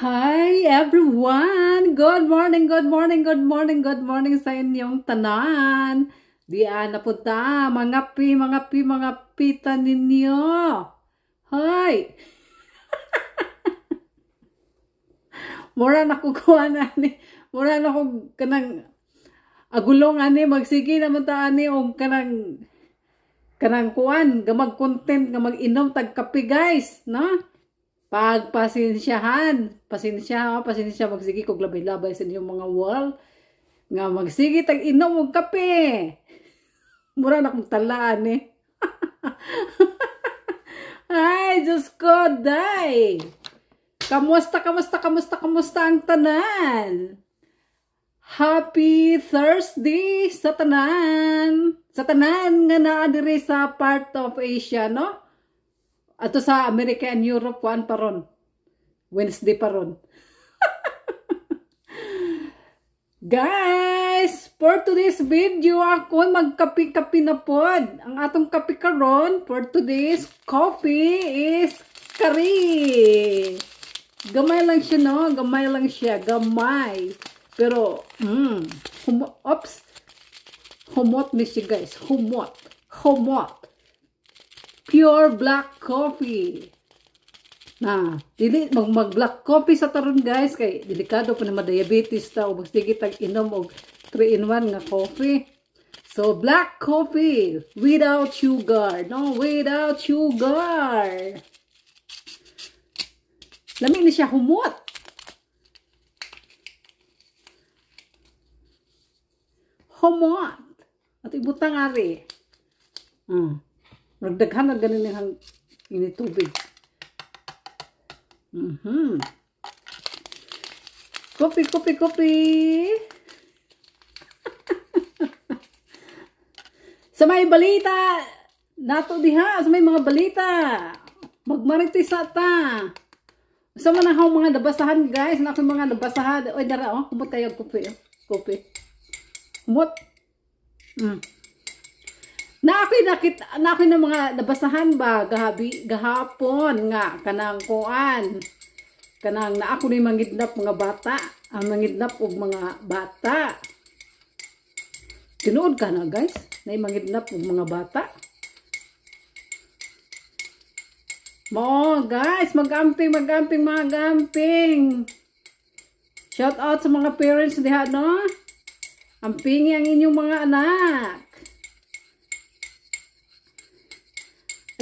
Hi everyone! Good morning, good morning, good morning, good morning sa inyong tanan. Diyan na punta, mga pita ninyo. Hi! Mura na kukuha na ni. Mura na kong kanang agulong ani. Magsige naman ta ani o kanang kuan. Gamag content, gamag inom tag kape guys. No? Pagpasensyahan, pasensya magsige kog labay-labay sa inyong mga wall nga magsige tag inom og kape. Mura na kong talaan eh. Ay, Diyos ko, day. Kamusta ang tanan? Happy Thursday sa tanan. Sa tanan nga naa diri sa part of Asia, no? Ato sa America and Europe, kuan pa ron. Wednesday pa ron. Guys, for today's video, ako magkapi-kapi na pod. Ang atong kapi karon for today's coffee is curry. Gamay lang siya, no? Gamay lang siya. Gamay. Pero, humot ni siya, guys. Humot. Pure black coffee. Na, dili mag black coffee sa taron guys kay delikado pa na diabetes ta o magsige tag inom og 3-in-1 nga coffee. So black coffee without sugar, no, without sugar. Lami ni siya humot. Humot. At ibutang ari. Nagdaghan na ganin ang initubig. Kopi. Sa may balita, nato diha, sa may mga balita, magmaritisa ta. Sa manahang mga nabasahan guys, na mga nabasahan. Oy, dara, kumot kayo kopi. Kopi. Kumot. Na ako'y na mga nabasahan ba gahapon nga kanang kuan kanang na ako ni mangidnap mga bata ang mangidnap og mga bata. Tinuod ka na guys na mangidnap og mga bata mo guys magamping shout out sa mga parents diha no ampingi ang inyong mga anak.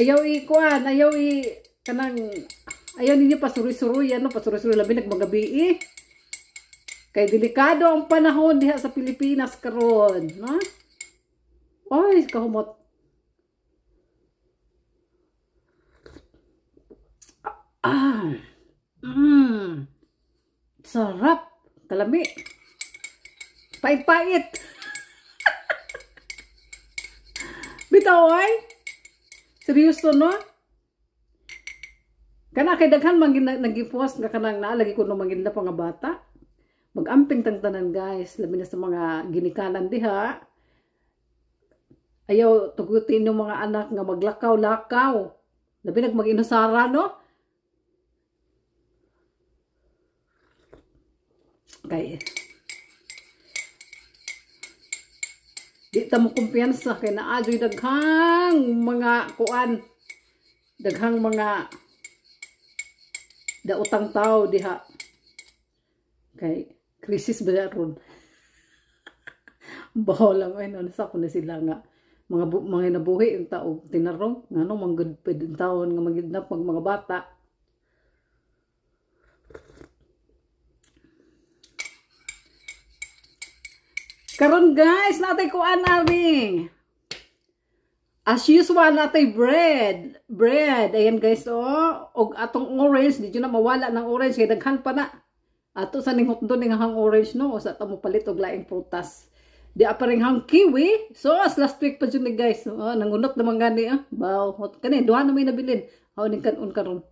Ayaw ninyo pasuri-suri ano, pasuri-suri labi nagmagabi kay delikado ang panahon diha sa Pilipinas karon, no? Oy, kahumot. Sarap, kalami. Pait-pait. Bitaw oy. Seryoso no? Kana kay daghan nag-post nga kanang naalagi ko no manginda pa nga bata. Magamping tangtanan guys, labi na sa mga ginikanan diha. Ayaw tugutin yung mga anak nga maglakaw-lakaw. Labi mag-inusara no? Kay di ta mo kumpiyansa kay naajoy daghang mga kuan, daghang mga daotang tao diha kay krisis ba ron. Baho lang ay nasa ko na sila nga mga nabuhi ang tao tinarong ngano manggod ped taon nga magidnap mga bata. Karon guys, natay kuan ari. As usual natay bread. Ayan guys og atong orange, di na mawala ng orange kay daghan pa na. Ato sa ning hotdog ning hang orange no, o sa tamo palit og laing prutas. Di aparing hang kiwi. So as last week pa jud ni guys. Nangunot naman gani Baw, kani duha na may nabilin. Ning kanon karon.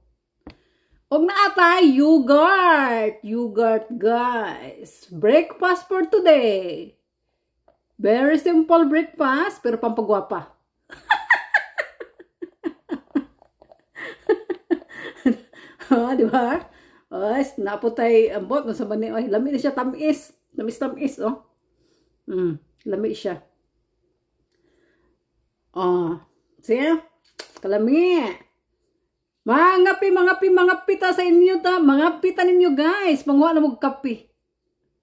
Og naatay yogurt guys. Breakfast for today. Very simple breakfast, pero pampagwapa. Di ba? Ay, naputay ambot no sa bani. Ay, lami na siya tamis. Tamis, oh. Lami siya. Oh, siya. Kalami. Mga pita sa inyo ta. Mga pita ninyo guys. Panguha na mo kape.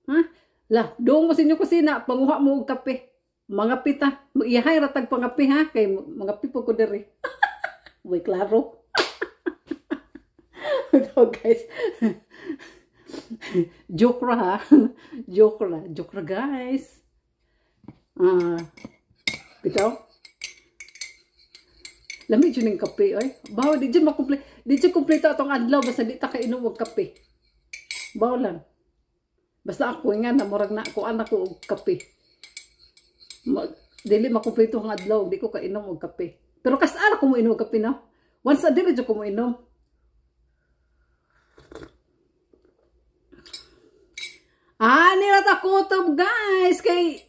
Ha? La, doon mo sa inyo kusina. Panguha mo kape. Mga pita. Iyahay ratag pangapi ha. Kay mga pipo ko diri. Uy, klaro. Ito guys. Joke ra ha. Joke ra guys. Bitaw. Lami dyan yung kape, ay. Bawa, di dyan kompleto atong adlaw, basta di ta kainom og kape. Bawa lang. Basta ako nga, namurag na ako, anak ko og kape. Dili makompleto ang adlaw, di ko kainom og kape. Pero kasaan ako mo inom og kape, no? Once a day, dyan ko mo inom. Nilat ako to, guys, kay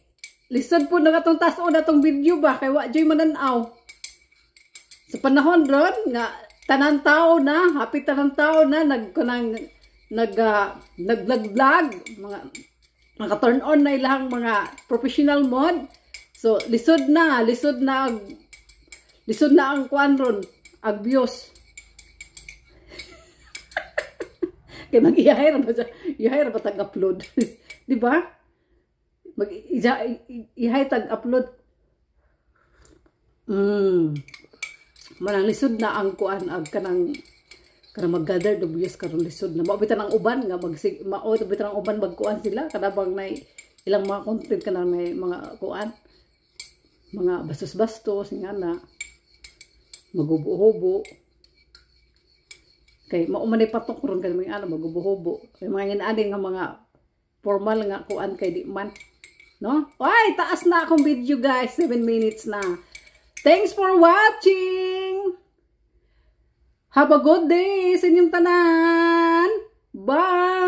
lisod po na katong taso na tong video ba, kay wajay mananaw. Sa panahon ron nga tanan tao na, happy tanan tao na nag-vlog, mga turn on na ilang mga professional mode. So lisod na ang kuan ron, ang views. Kay mag-iyahay ra ba tag-upload. Di ba? Iyahay tag-upload. Manang lisod na ang kuan ag kanang mag-gather the views karon lisod na maobitan ang uban nga maobitan ang uban magkuan sila kada bang nay ilang mga content kanang may mga kuan mga bastos-bastos nga na magubo-hubo kay mao man patok ron kay mga magubo-hubo kay mga inaadin nga mga formal nga kuan kay di man no. Ay, taas na akong video guys, 7 minutes na. Thanks for watching! Have a good day sa inyong tanan! Bye!